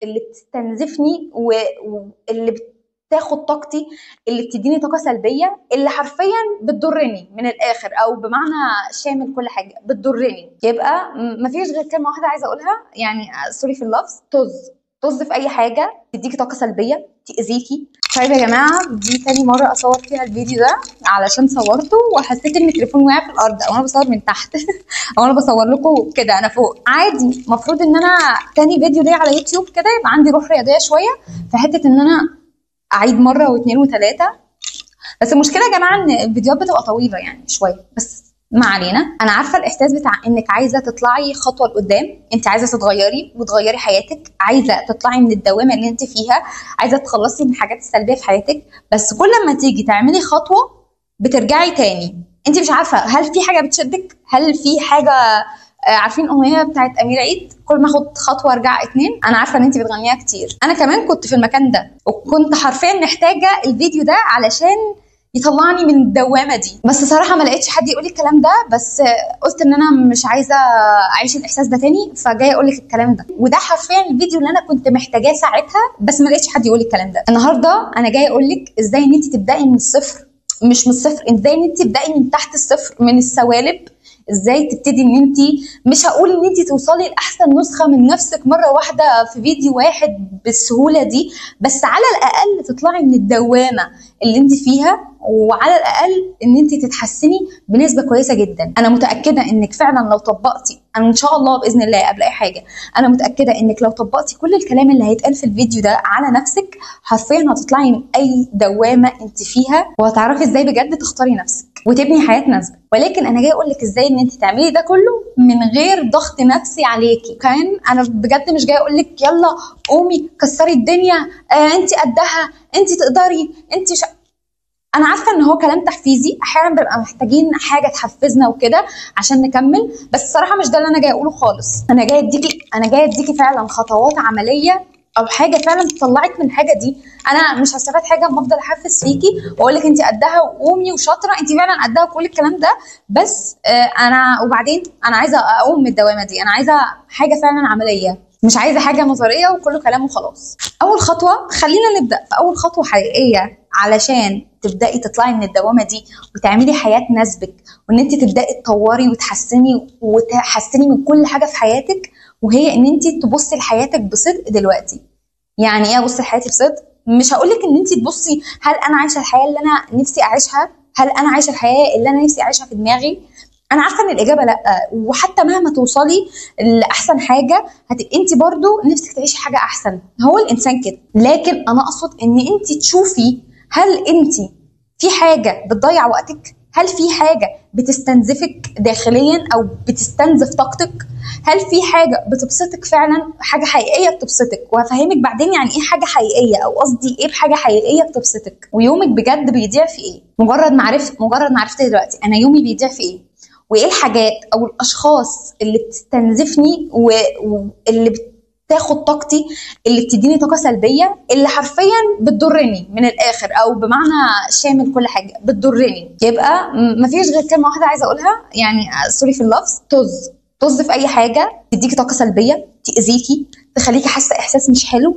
اللي بتستنزفني واللي بتاخد طاقتي، اللي بتديني طاقه سلبيه، اللي حرفيا بتضرني من الاخر، او بمعنى شامل كل حاجه بتضرني. يبقى مفيش غير كلمه واحده عايزه اقولها، يعني سوري في اللفظ، طز في اي حاجه تديكي طاقه سلبيه تاذيكي. طيب يا جماعه، دي تاني مره اصور فيها الفيديو ده، علشان صورته وحسيت ان التليفون وقع في الارض، او انا بصور من تحت او انا بصور لكم كده انا فوق عادي. المفروض ان انا تاني فيديو ليا على يوتيوب كده يبقى عندي روح رياضيه شويه، في حته ان انا اعيد مره واثنين وثلاثه. بس المشكله يا جماعه ان الفيديوهات بتبقى طويله يعني شويه، بس ما علينا. انا عارفه الاحساس بتاع انك عايزه تطلعي خطوه لقدام، انت عايزه تتغيري وتغيري حياتك، عايزه تطلعي من الدوامه اللي انت فيها، عايزه تخلصي من الحاجات السلبيه في حياتك. بس كل ما تيجي تعملي خطوه بترجعي تاني. انت مش عارفه هل في حاجه بتشدك، هل في حاجه. عارفين الاغنيه بتاعت امير عيد، كل ما اخد خطوه ارجع اتنين؟ انا عارفه ان انت بتغنيها كتير، انا كمان كنت في المكان ده، وكنت حرفيا محتاجه الفيديو ده علشان يطلعني من الدوامه دي. بس صراحه ما لقيتش حد يقول لي الكلام ده، بس قلت ان انا مش عايزه اعيش الاحساس ده تاني، فجايه اقول لك الكلام ده. وده حرفيا الفيديو اللي انا كنت محتاجاه ساعتها، بس ما لقيتش حد يقول لي الكلام ده. النهارده انا جايه اقول لك ازاي ان انت تبداي من الصفر، مش من الصفر، ازاي ان انت تبداي من تحت الصفر، من السوالب. ازاي تبتدي ان انت، مش هقول ان انت توصلي لاحسن نسخه من نفسك مره واحده في فيديو واحد بالسهوله دي، بس على الاقل تطلعي من الدوامه اللي انت فيها، وعلى الاقل ان انت تتحسني بنسبه كويسه جدا. انا متاكده انك فعلا لو طبقتي، انا ان شاء الله باذن الله قبل اي حاجه، انا متاكده انك لو طبقتي كل الكلام اللي هيتقال في الفيديو ده على نفسك، حرفيا هتطلعي من اي دوامه انت فيها، وهتعرفي ازاي بجد تختاري نفسك وتبني حياه تناسبك. ولكن انا جايه اقول لك ازاي ان انت تعملي ده كله من غير ضغط نفسي عليكي. كان انا بجد مش جايه اقول لك يلا قومي كسري الدنيا، انت قدها، انت تقدري، انت انا عارفه ان هو كلام تحفيزي، احيانا بنبقى محتاجين حاجه تحفزنا وكده عشان نكمل، بس الصراحه مش ده اللي انا جايه اقوله خالص. انا جايه اديكي فعلا خطوات عمليه، او حاجه فعلا تطلعك من الحاجه دي. انا مش هستفاد حاجه اما افضل احفز فيكي واقول لك انت قدها وقومي وشاطره، انت فعلا قدها وكل الكلام ده، بس وبعدين انا عايزه اقوم من الدوامه دي، انا عايزه حاجه فعلا عمليه، مش عايزه حاجه نظريه وكله كلام وخلاص. اول خطوه، خلينا نبدا في اول خطوه حقيقيه علشان تبداي تطلعي من الدوامه دي وتعملي حياه تناسبك، وان انت تبداي تطوري وتحسني من كل حاجه في حياتك، وهي ان انت تبصي لحياتك بصدق دلوقتي. يعني ايه ابص لحياتي بصدق؟ مش هقولك ان انت تبصي هل انا عايشه الحياه اللي انا نفسي اعيشها، هل انا عايشه الحياه اللي انا نفسي اعيشها في دماغي. انا عارفه ان الاجابه لا، وحتى مهما توصلي لاحسن حاجه انت برضو نفسك تعيشي حاجه احسن، هو الانسان كده. لكن انا اقصد ان انت تشوفي هل انت في حاجه بتضيع وقتك، هل في حاجه بتستنزفك داخليا او بتستنزف طاقتك، هل في حاجه بتبسطك فعلا، حاجه حقيقيه بتبسطك. وهفهمك بعدين يعني ايه حاجه حقيقيه، او قصدي ايه بحاجه حقيقيه بتبسطك. ويومك بجد بيضيع في ايه؟ مجرد ما عرفت دلوقتي انا يومي بيضيع في ايه، وايه الحاجات او الاشخاص اللي بتستنزفني واللي بتاخد طاقتي، اللي بتديني طاقه سلبيه، اللي حرفيا بتضرني من الاخر، او بمعنى شامل كل حاجه بتضرني. يبقى مفيش غير كلمه واحده عايزه اقولها، يعني سوري في اللفظ، طز في اي حاجه تديكي طاقه سلبيه تاذيكي، تخليكي حاسه احساس مش حلو.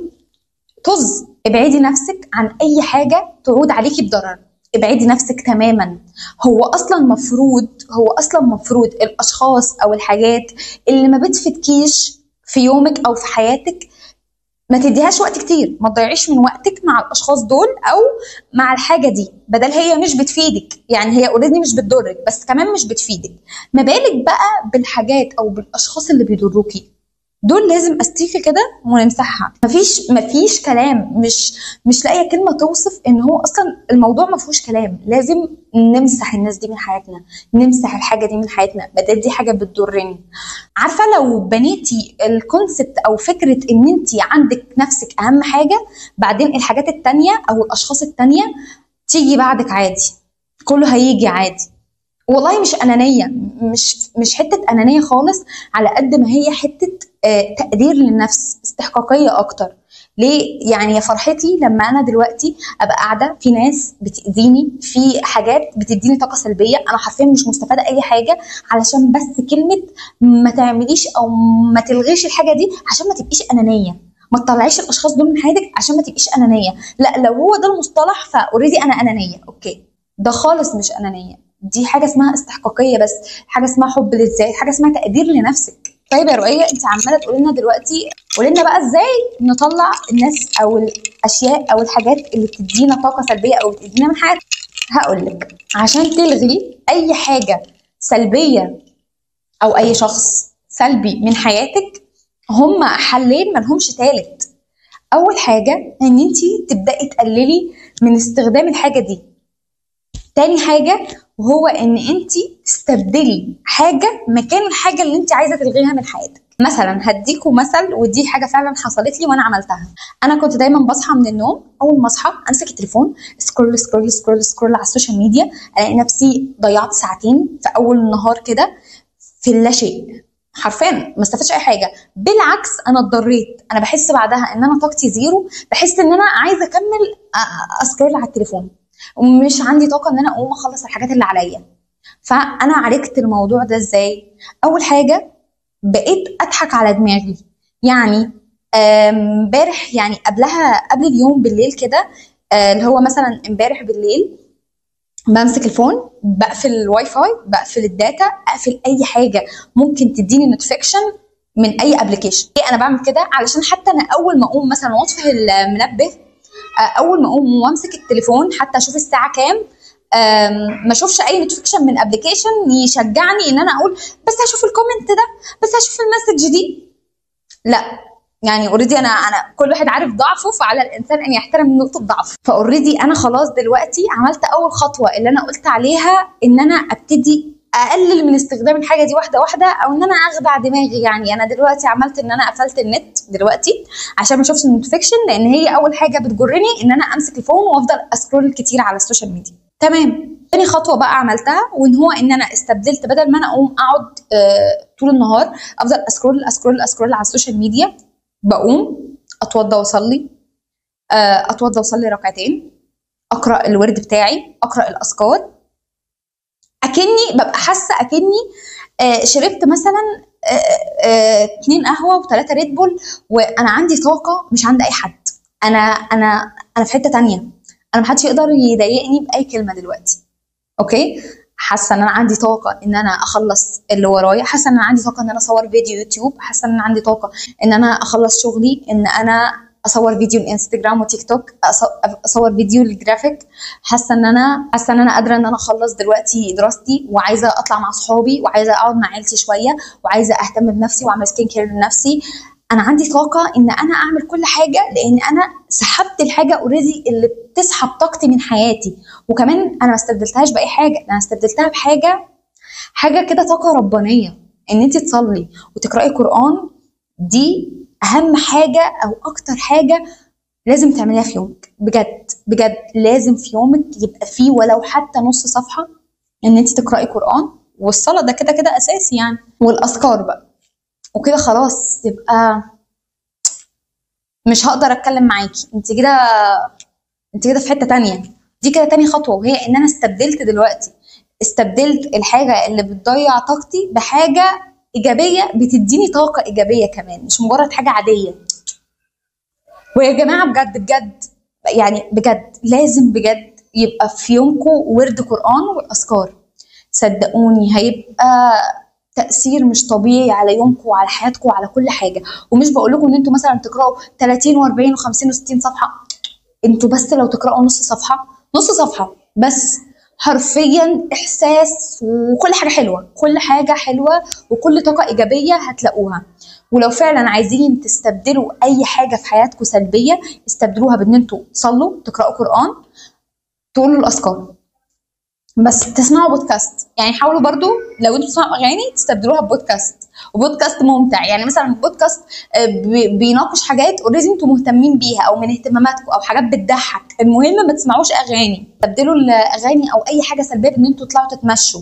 طز. ابعدي نفسك عن اي حاجه تعود عليكي بضرر، ابعدي نفسك تماما. هو اصلا مفروض الاشخاص او الحاجات اللي ما بتفيدكيش في يومك او في حياتك ما تديهاش وقت كتير، ما تضيعيش من وقتك مع الاشخاص دول او مع الحاجه دي، بدل هي مش بتفيدك، يعني هي اوريدي مش بتضرك بس كمان مش بتفيدك، ما بالك بقى بالحاجات او بالاشخاص اللي بيضروكي. دول لازم استيكه كده ونمسحها. مفيش كلام، مش لاقيه كلمه توصف ان هو اصلا الموضوع ما فيهوش كلام. لازم نمسح الناس دي من حياتنا، نمسح الحاجه دي من حياتنا بدل دي حاجه بتضرني. عارفه لو بنيتي الكونسبت او فكره ان انت عندك نفسك اهم حاجه، بعدين الحاجات التانيه او الاشخاص التانيه تيجي بعدك عادي، كله هيجي عادي. والله مش انانيه، مش حته انانيه خالص، على قد ما هي حته تقدير للنفس، استحقاقيه اكتر. ليه؟ يعني يا فرحتي لما انا دلوقتي ابقى قاعده في ناس بتاذيني، في حاجات بتديني طاقه سلبيه، انا حرفيا مش مستفاده اي حاجه، علشان بس كلمه ما تعمليش او ما تلغيش الحاجه دي عشان ما تبقيش انانيه. ما تطلعيش الاشخاص دول من حياتك عشان ما تبقيش انانيه. لا، لو هو ده المصطلح فاوريدي انا انانيه، اوكي، ده خالص مش انانيه، دي حاجه اسمها استحقاقيه، بس حاجه اسمها حب للذات، حاجه اسمها تقدير لنفسك. طيب يا رؤيه، انت عماله تقولي لنا دلوقتي، قولي لنا بقى ازاي نطلع الناس او الاشياء او الحاجات اللي بتدينا طاقه سلبيه او بتدينا من حياتنا. هقول لك، عشان تلغي اي حاجه سلبيه او اي شخص سلبي من حياتك، هما حلين ملهمش تالت. اول حاجه ان انت تبداي تقللي من استخدام الحاجه دي. تاني حاجه وهو ان انت تستبدلي حاجه مكان الحاجه اللي انت عايزه تلغيها من حياتك. مثلا هديكوا مثل، ودي حاجه فعلا حصلت لي وانا عملتها. انا كنت دايما بصحى من النوم، اول ما اصحى امسك التليفون، سكرول سكرول سكرول سكرول على السوشيال ميديا، الاقي نفسي ضيعت ساعتين في اول النهار كده في اللا شيء، حرفيا ما استفدتش اي حاجه. بالعكس انا اتضريت، انا بحس بعدها ان انا طاقتي زيرو، بحس ان انا عايزه اكمل اسكرول على التليفون، ومش عندي طاقه ان انا اقوم اخلص الحاجات اللي عليا. فانا عالجت الموضوع ده ازاي؟ اول حاجه بقيت اضحك على دماغي. يعني امبارح، يعني قبل اليوم بالليل كده، اللي هو مثلا امبارح بالليل بمسك الفون، بقفل الواي فاي، بقفل الداتا، اقفل اي حاجه ممكن تديني نوتيفيكشن من اي ابلكيشن. ليه انا بعمل كده؟ علشان حتى انا اول ما اقوم مثلا واطفي المنبه، اول ما اقوم وامسك التليفون حتى اشوف الساعه كام، ما اشوفش اي نوتيفيكشن من ابلكيشن يشجعني ان انا اقول بس هشوف الكومنت ده، بس هشوف المسج دي. لا، يعني اوريدي انا كل واحد عارف ضعفه، فعلى الانسان ان يحترم نقطه ضعفه. فاوريدي انا خلاص دلوقتي عملت اول خطوه اللي انا قلت عليها، ان انا ابتدي اقلل من استخدام الحاجه دي واحده واحده، او ان انا اخدع دماغي. يعني انا دلوقتي عملت ان انا قفلت النت دلوقتي عشان ما اشوفش النوتيفيكشن، لان هي اول حاجه بتجرني ان انا امسك الفون وافضل اسكرول كتير على السوشيال ميديا. تمام. تاني خطوه بقى عملتها، وان هو ان انا استبدلت، بدل ما انا اقوم اقعد طول النهار افضل اسكرول اسكرول اسكرول على السوشيال ميديا، بقوم اتوضى واصلي، اتوضى واصلي ركعتين، اقرا الورد بتاعي، اقرا الاذكار، اكني ببقى حاسه اكني شربت مثلا 2 قهوه و3 ريد بول، وانا عندي طاقه مش عند اي حد. انا في حته تانية، انا محدش يقدر يضايقني باي كلمه دلوقتي. اوكي، حاسه ان انا عندي طاقه ان انا اخلص اللي ورايا، حاسه ان انا عندي طاقه ان انا اصور فيديو يوتيوب، حاسه ان انا عندي طاقه ان انا اخلص شغلي، ان انا اصور فيديو الانستجرام وتيك توك، اصور فيديو الجرافيك، حاسه ان انا قادره ان انا اخلص دلوقتي دراستي، وعايزه اطلع مع صحابي، وعايزه اقعد مع عيلتي شويه، وعايزه اهتم بنفسي واعمل سكين كير لنفسي. انا عندي طاقه ان انا اعمل كل حاجه، لان انا سحبت الحاجه اوريدي اللي بتسحب طاقتي من حياتي. وكمان انا ما استبدلتهاش باي حاجه، انا استبدلتها بحاجه كده، طاقه ربانيه، ان انت تصلي وتقراي قران. دي اهم حاجه او اكتر حاجه لازم تعمليها في يومك، بجد بجد لازم في يومك يبقى فيه ولو حتى نص صفحه ان انت تقراي قران. والصلاه ده كده كده اساسي يعني، والاذكار بقى، وكده خلاص يبقى مش هقدر اتكلم معاكي. انت كده في حته تانية. دي كده تاني خطوه، وهي ان انا استبدلت الحاجه اللي بتضيع طاقتي بحاجه ايجابيه بتديني طاقه ايجابيه كمان، مش مجرد حاجه عاديه. ويا جماعه بجد بجد، يعني بجد لازم بجد يبقى في يومكم ورد قران والاذكار. صدقوني هيبقى تأثير مش طبيعي على يومكم وعلى حياتكم وعلى كل حاجه. ومش بقول لكم ان انتوا مثلا تقراوا 30 و40 و50 و60 صفحه، انتوا بس لو تقراوا نص صفحه بس، حرفيا احساس وكل حاجه حلوه، كل حاجه حلوه وكل طاقه ايجابيه هتلاقوها. ولو فعلا عايزين تستبدلوا اي حاجه في حياتكم سلبيه، استبدلوها بان انتوا تصلوا، تقراوا قران، تقولوا الاذكار، بس تسمعوا بودكاست. يعني حاولوا برضو لو انتوا بتسمعوا اغاني تستبدلوها ببودكاست، وبودكاست ممتع. يعني مثلا بودكاست بيناقش حاجات اوريدي انتوا مهتمين بيها او من اهتماماتكم، او حاجات بتضحك. المهم ما تسمعوش اغاني، تبدلوا الاغاني او اي حاجه سلبيه بان انتوا تطلعوا تتمشوا.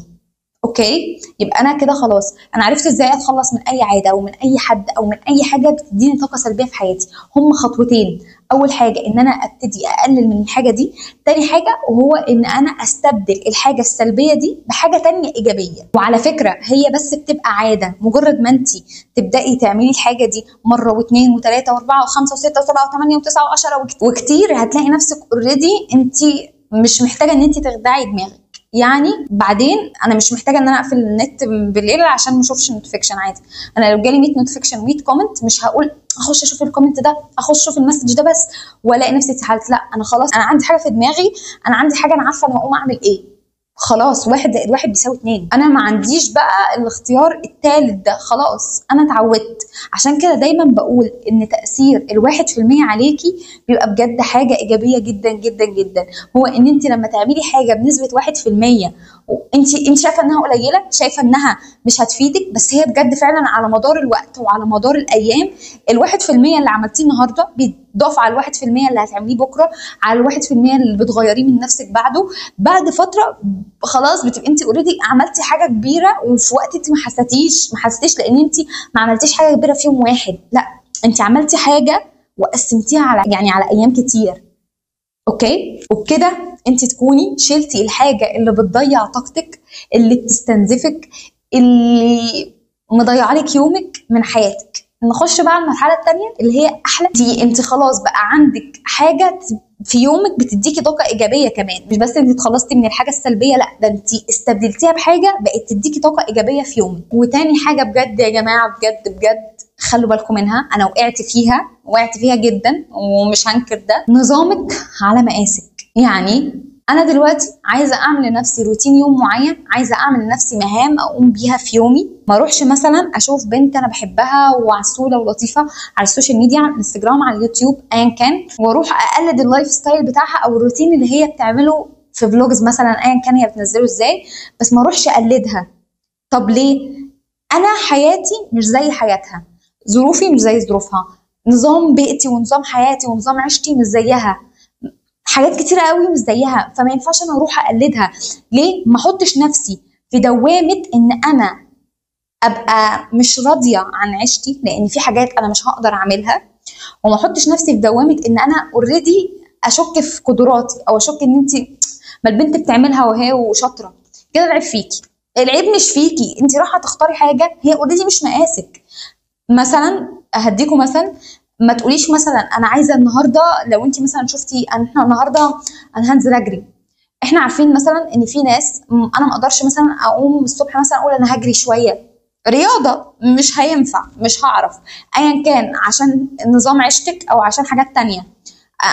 اوكي، يبقى انا كده خلاص انا عرفت ازاي اتخلص من اي عاده او من اي حد او من اي حاجه بتديني طاقه سلبيه في حياتي. هم خطوتين، اول حاجه ان انا ابتدي اقلل من الحاجه دي. تاني حاجه وهو ان انا استبدل الحاجه السلبيه دي بحاجه تانية ايجابيه. وعلى فكره هي بس بتبقى عاده، مجرد ما انت تبداي تعملي الحاجه دي مره واثنين وثلاثه واربعه وخمسه وسته وسبعه وثمانيه وتسعه وعشره وكتير، هتلاقي نفسك اوريدي انت مش محتاجه ان انت تخدعي دماغك. يعني بعدين انا مش محتاجه ان انا اقفل النت بالليل عشان ما اشوفش نوتيفيكشن. عادي انا لو جالي 100 نوتيفيكشن 100 كومنت مش هقول اخش اشوف الكومنت ده، اخش اشوف المسج ده بس والاقي نفسي اتسحلت. لا انا خلاص انا عندي حاجه في دماغي، انا عندي حاجه انا عارفه انا هقوم اعمل ايه. خلاص 1+1=2. انا ما عنديش بقى الاختيار الثالث ده، خلاص انا اتعودت. عشان كده دايما بقول ان تأثير ال1% عليكي بيبقى بجد حاجة ايجابية جدا جدا جدا. هو ان انت لما تعملي حاجة بنسبة 1% وانت شايفة انها قليلة، شايفة انها مش هتفيدك، بس هي بجد فعلا على مدار الوقت وعلى مدار الايام ال1% اللي عملتيه النهارده بيضاف على ال1% اللي هتعمليه بكره، على ال1% اللي بتغيريه من نفسك بعد فتره. خلاص بتبقي انت اوريدي عملتي حاجه كبيره، وفي وقت انت ما حسيتيش لان انت ما عملتيش حاجه كبيره في يوم واحد. لا انت عملتي حاجه وقسمتيها على ايام كتير. اوكي، وبكده انت تكوني شلتي الحاجه اللي بتضيع طاقتك، اللي بتستنزفك، اللي مضيعه لك يومك من حياتك. نخش بقى على المرحله الثانيه اللي هي احلى. انت خلاص بقى عندك حاجه في يومك بتديكي طاقه ايجابيه كمان، مش بس انت اتخلصتي من الحاجه السلبيه، لا ده انت استبدلتيها بحاجه بقت تديكي طاقه ايجابيه في يومك. وتاني حاجه بجد يا جماعه، بجد بجد خلوا بالكم منها، انا وقعت فيها جدا ومش هنكر ده، نظامك على مقاسك. يعني انا دلوقتي عايزه اعمل لنفسي روتين يوم معين، عايزه اعمل لنفسي مهام اقوم بيها في يومي. ما اروحش مثلا اشوف بنت انا بحبها وعسوله ولطيفه على السوشيال ميديا، على الانستجرام، على اليوتيوب، ايا كان، واروح اقلد اللايف ستايل بتاعها او الروتين اللي هي بتعمله في فلوجز مثلا، ايا كان هي بتنزله ازاي، بس ما اروحش اقلدها. طب ليه؟ انا حياتي مش زي حياتها، ظروفي مش زي ظروفها، نظام بيئتي ونظام حياتي ونظام عيشتي مش زيها، حاجات كتيرة قوي مش زيها، فما ينفعش انا اروح اقلدها. ليه؟ ما احطش نفسي في دوامة ان انا ابقى مش راضية عن عيشتي لان في حاجات انا مش هقدر اعملها، وما احطش نفسي في دوامة ان انا اوريدي اشك في قدراتي او اشك ان انت ما البنت بتعملها وهي وشاطرة كده العيب فيكي. العيب مش فيكي، انت رايحة تختاري حاجة هي اوريدي مش مقاسك. مثلا هديكم مثلا، ما تقوليش مثلا انا عايزه النهارده، لو انت مثلا شفتي احنا النهارده انا هنزل اجري، احنا عارفين مثلا ان في ناس انا ما اقدرش مثلا اقوم الصبح مثلا اقول انا هجري شويه رياضه، مش هينفع، مش هعرف، ايا كان، عشان نظام عيشتك او عشان حاجات تانية،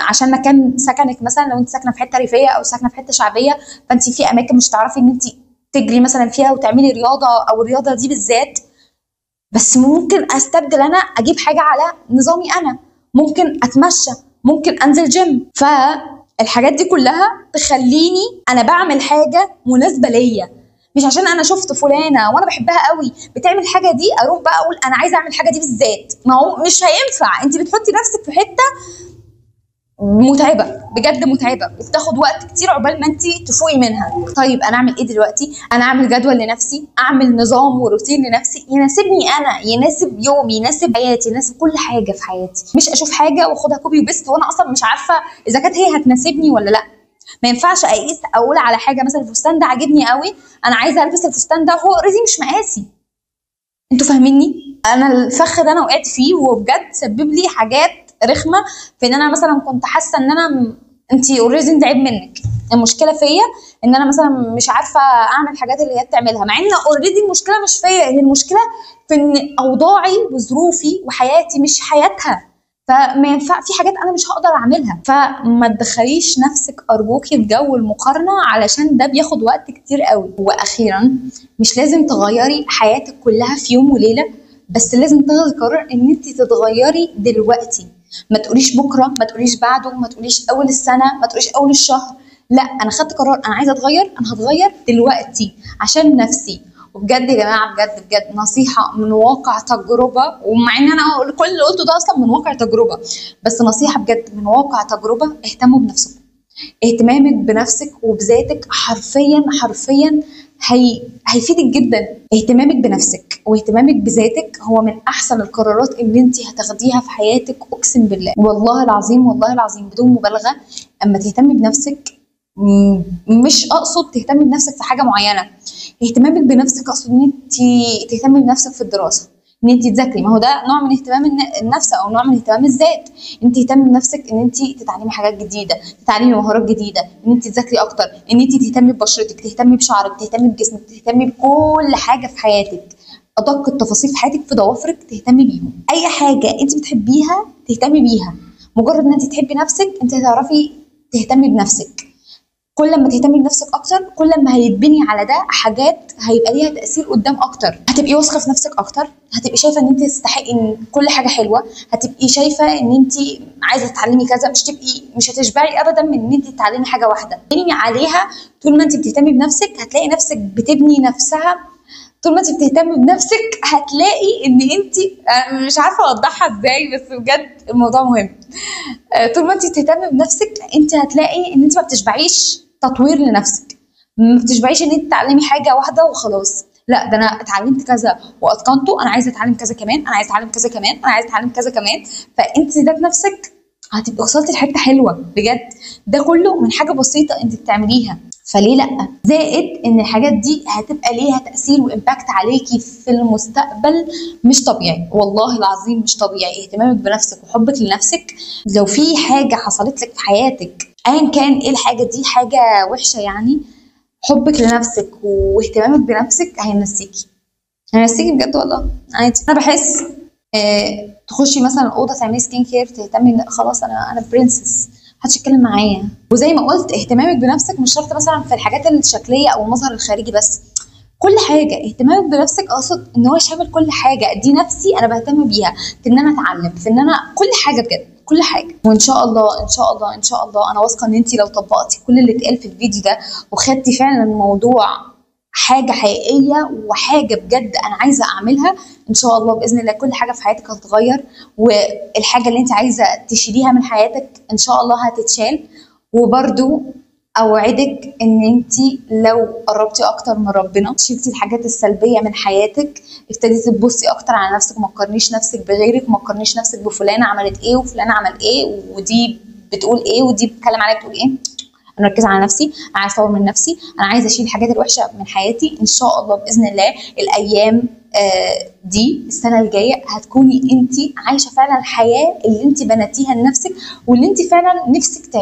عشان مكان سكنك مثلا، لو انت ساكنه في حته ريفيه او ساكنه في حته شعبيه، فانت في اماكن مش هتعرفي ان انت تجري مثلا فيها وتعملي رياضه او الرياضه دي بالذات. بس ممكن استبدل، انا اجيب حاجه على نظامي، انا ممكن اتمشى، ممكن انزل جيم. فالحاجات دي كلها تخليني انا بعمل حاجه مناسبه ليا، مش عشان انا شفت فلانه وانا بحبها قوي بتعمل الحاجه دي اروح بقى اقول انا عايزه اعمل الحاجه دي بالذات. ما هو مش هينفع، انت بتحطي نفسك في حته متعبه، بجد متعبه، وبتاخد وقت كتير عقبال ما انت تفوقي منها. طيب انا اعمل ايه دلوقتي؟ انا اعمل جدول لنفسي، اعمل نظام وروتين لنفسي يناسبني انا، يناسب يومي، يناسب حياتي، يناسب كل حاجه في حياتي، مش اشوف حاجه واخدها كوبي وبيست وانا اصلا مش عارفه اذا كانت هي هتناسبني ولا لا. ما ينفعش اقيس اقول على حاجه مثلا الفستان ده عاجبني قوي، انا عايزه البس الفستان ده وهو اوريدي مش مقاسي. انتوا فاهميني؟ انا الفخ ده انا وقعت فيه وبجد سبب لي حاجات رخمه، في ان انا مثلا كنت حاسه ان انا انت اوريدي انت عيب منك، المشكله فيا ان انا مثلا مش عارفه اعمل الحاجات اللي هي بتعملها، مع ان اوريدي المشكله مش فيا، هي المشكله في ان اوضاعي وظروفي وحياتي مش حياتها، فما ينفع في حاجات انا مش هقدر اعملها. فما تدخليش نفسك ارجوكي في جو المقارنه علشان ده بياخد وقت كتير قوي. واخيرا مش لازم تغيري حياتك كلها في يوم وليله، بس لازم تاخدي قرار ان انت تتغيري دلوقتي. ما تقوليش بكره، ما تقوليش بعده، ما تقوليش اول السنه، ما تقوليش اول الشهر، لا انا خدت قرار انا عايزه اتغير، انا هتغير دلوقتي عشان نفسي. وبجد يا جماعه بجد بجد نصيحه من واقع تجربه، ومع ان انا كل اللي قلته ده اصلا من واقع تجربه، بس نصيحه بجد من واقع تجربه، اهتموا بنفسكم. اهتمامك بنفسك وبذاتك حرفيا حرفيا هيفيدك جدا. اهتمامك بنفسك واهتمامك بذاتك هو من احسن القرارات اللي انت هتاخديها في حياتك، اقسم بالله والله العظيم والله العظيم بدون مبالغه. اما تهتمي بنفسك، مش اقصد تهتمي بنفسك في حاجه معينه، اهتمامك بنفسك اقصد ان انت تهتمي بنفسك في الدراسه، ان انت تذاكري، ما هو ده نوع من اهتمام النفس او نوع من اهتمام الذات. انت تهتمي بنفسك ان انت تتعلمي حاجات جديده، تتعلمي مهارات جديده، ان انت تذاكري اكتر، ان انت تهتمي ببشرتك، تهتمي بشعرك، تهتمي بجسمك، تهتمي بكل حاجه في حياتك، ادق التفاصيل في حياتك، في ضوافرك تهتمي بيهم. اي حاجه انت بتحبيها تهتمي بيها. مجرد ان انت تحبي نفسك انت هتعرفي تهتمي بنفسك. كل ما تهتمي بنفسك اكتر كل ما هيتبني على ده حاجات هيبقى ليها تاثير قدام اكتر. هتبقي واثقه في نفسك اكتر، هتبقي شايفه ان انت تستحقي إن كل حاجه حلوه، هتبقي شايفه ان انت عايزه تتعلمي كذا، مش هتشبعي ابدا من ان انت تتعلمي حاجه واحده تبني عليها. طول ما انت بتهتمي بنفسك هتلاقي نفسك بتبني نفسها. طول ما انت بتهتمي بنفسك هتلاقي ان انت، مش عارفه اوضحها ازاي بس بجد الموضوع مهم. طول ما انت بتهتمي بنفسك انت هتلاقي ان انت ما بتشبعيش تطوير لنفسك، ما بتشبعيش ان انت تتعلمي حاجه واحده وخلاص. لا، ده انا اتعلمت كذا واتقنته، انا عايزه اتعلم كذا كمان، انا عايزه اتعلم كذا كمان، انا عايزه اتعلم كذا كمان. فانت ذات نفسك هتبقي وصلتي لحته حلوه بجد. ده كله من حاجه بسيطه انت بتعمليها، فليه لا؟ زائد ان الحاجات دي هتبقى ليها تاثير وامباكت عليكي في المستقبل مش طبيعي، والله العظيم مش طبيعي. اهتمامك بنفسك وحبك لنفسك، لو في حاجه حصلت لك في حياتك ايا كان ايه الحاجه دي، حاجه وحشه يعني، حبك لنفسك واهتمامك بنفسك هينسيكي بجد والله عادي. انا بحس تخشي مثلا الاوضه تعملي سكين كير، تهتمي ان خلاص انا برنسس، محدش يتكلم معايا. وزي ما قلت اهتمامك بنفسك مش شرط مثلا في الحاجات الشكليه او المظهر الخارجي بس، كل حاجه. اهتمامك بنفسك اقصد ان هو شامل كل حاجه. دي نفسي انا بهتم بيها، في ان انا اتعلم، في ان انا كل حاجه بجد كل حاجه. وان شاء الله ان شاء الله ان شاء الله انا واثقه ان انت لو طبقتي كل اللي اتقال في الفيديو ده وخدتي فعلا الموضوع حاجه حقيقيه وحاجه بجد انا عايزه اعملها، ان شاء الله باذن الله كل حاجه في حياتك هتتغير، والحاجه اللي انت عايزه تشيليها من حياتك ان شاء الله هتتشال. وبرده اوعدك ان انت لو قربتي اكتر من ربنا، شلتي الحاجات السلبيه من حياتك، ابتديتي تبصي اكتر على نفسك، ما تقارنيش نفسك بغيرك، ما تقارنيش نفسك بفلانه عملت ايه وفلان عمل ايه ودي بتقول ايه ودي بتتكلم عليها بتقول ايه. انا مركزه على نفسي، انا عايزه اطور من نفسي، انا عايزه اشيل الحاجات الوحشه من حياتي. ان شاء الله باذن الله الايام دي السنه الجايه هتكوني انت عايشه فعلا الحياه اللي انت بنيتيها لنفسك واللي انت فعلا نفسك تعيشيها.